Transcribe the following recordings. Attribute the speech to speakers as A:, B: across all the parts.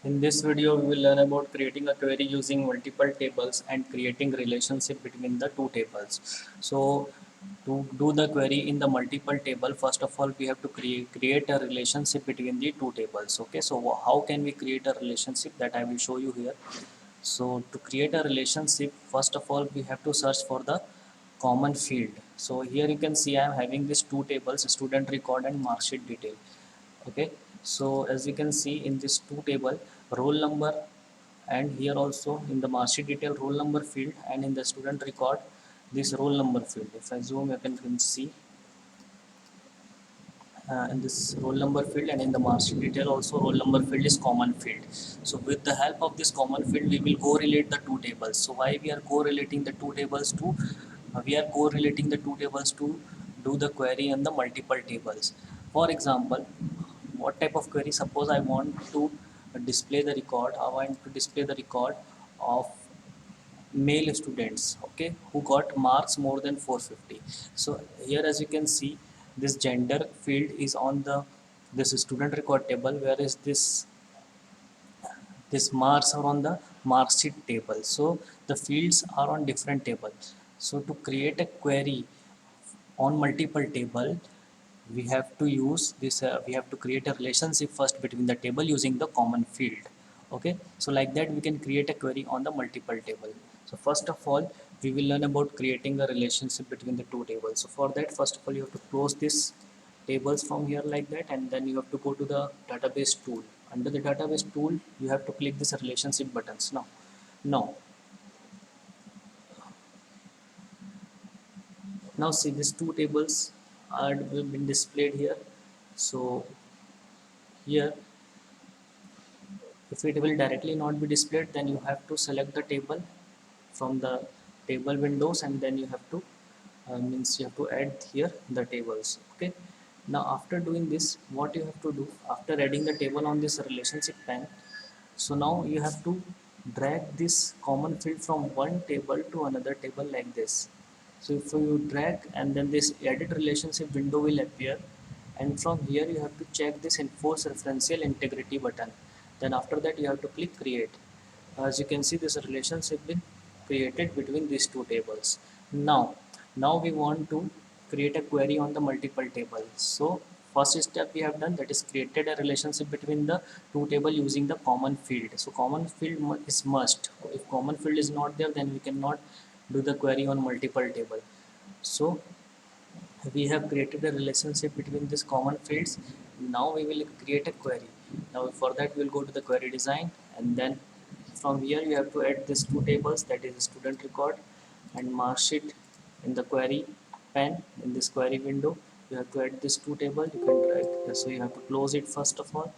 A: In this video, we will learn about creating a query using multiple tables and creating relationship between the two tables. So to do the query in the multiple table, first of all, we have to create a relationship between the two tables. Okay, so how can we create a relationship? That I will show you here. So to create a relationship, first of all, we have to search for the common field. So here you can see I am having these two tables, student record and mark sheet detail. Okay, so as you can see in this two table, roll number, and here also in the mark sheet detail roll number field, and in the student record this roll number field. If I zoom, you can see in this roll number field, and in the mark sheet detail also roll number field is common field. So with the help of this common field, we will correlate the two tables. So why we are correlating the two tables to we are correlating the two tables to do the query on the multiple tables. For example, what type of query? Suppose I want to display the record. I want to display the record of male students, okay, who got marks more than 450. So here as you can see, this gender field is on the this student record table, whereas this marks are on the mark sheet table. So the fields are on different tables. So to create a query on multiple table, we have to use this we have to create a relationship first between the table using the common field. Okay, so like that we can create a query on the multiple table. So first of all, we will learn about creating a relationship between the two tables. So for that, first of all, you have to close this tables from here like that, and then you have to go to the database tool. Under the database tool, you have to click this relationship buttons. Now see, these two tables are been displayed here. So here, if it will directly not be displayed, then you have to select the table from the table windows, and then you have to means you have to add here the tables. Okay, now after doing this, what you have to do after adding the table on this relationship pane, so now you have to drag this common field from one table to another table like this. So if you drag, and then this edit relationship window will appear, and from here you have to check this enforce referential integrity button. Then after that you have to click create. As you can see, this relationship been created between these two tables. Now we want to create a query on the multiple tables. So first step we have done, that is created a relationship between the two table using the common field. So common field is must. If common field is not there, then we cannot do the query on multiple table. So we have created a relationship between these common fields. Now we will create a query. Now for that we will go to the query design, and then from here you have to add these two tables, that is student record and mark sheet. In the query pane, in this query window, you have to add these two tables. You can drag, so you have to close it first of all,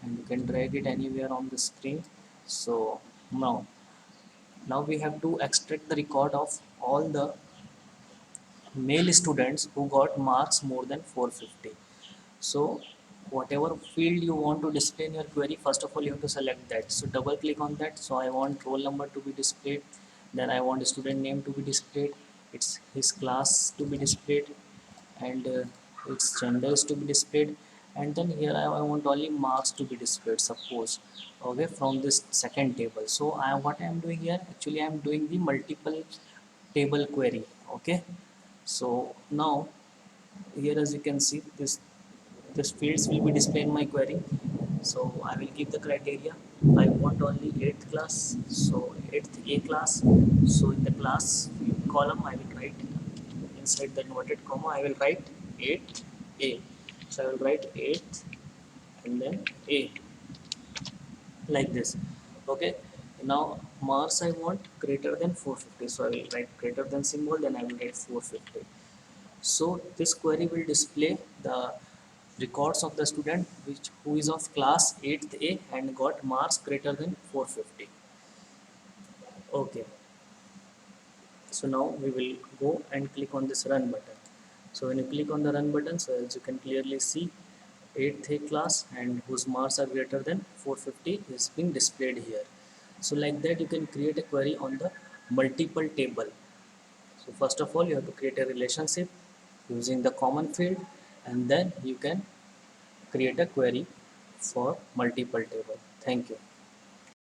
A: and you can drag it anywhere on the screen. So now we have to extract the record of all the male students who got marks more than 450. So whatever field you want to display in your query, first of all you have to select that. So double click on that. So I want roll number to be displayed, then I want student name to be displayed, it's his class to be displayed, and its gender is to be displayed, and then here I want only marks to be displayed, suppose. Okay, from this second table. So what I am doing here, actually I am doing the multiple table query. Okay, so now here as you can see, this fields will be displayed in my query. So I will give the criteria. I want only 8th class, so 8th A class. So in the class column I will write, inside the inverted comma I will write 8th A. So I will write 8th and then A, like this. Okay, now marks I want greater than 450, so I will write greater than symbol, then I will write 450. So this query will display the records of the student who is of class 8th A and got marks greater than 450. Okay, so now we will go and click on this run button. So when you click on the run button, so as you can clearly see, 8th A class and whose marks are greater than 450 is being displayed here. So like that you can create a query on the multiple table. So first of all you have to create a relationship using the common field, and then you can create a query for multiple table. Thank you.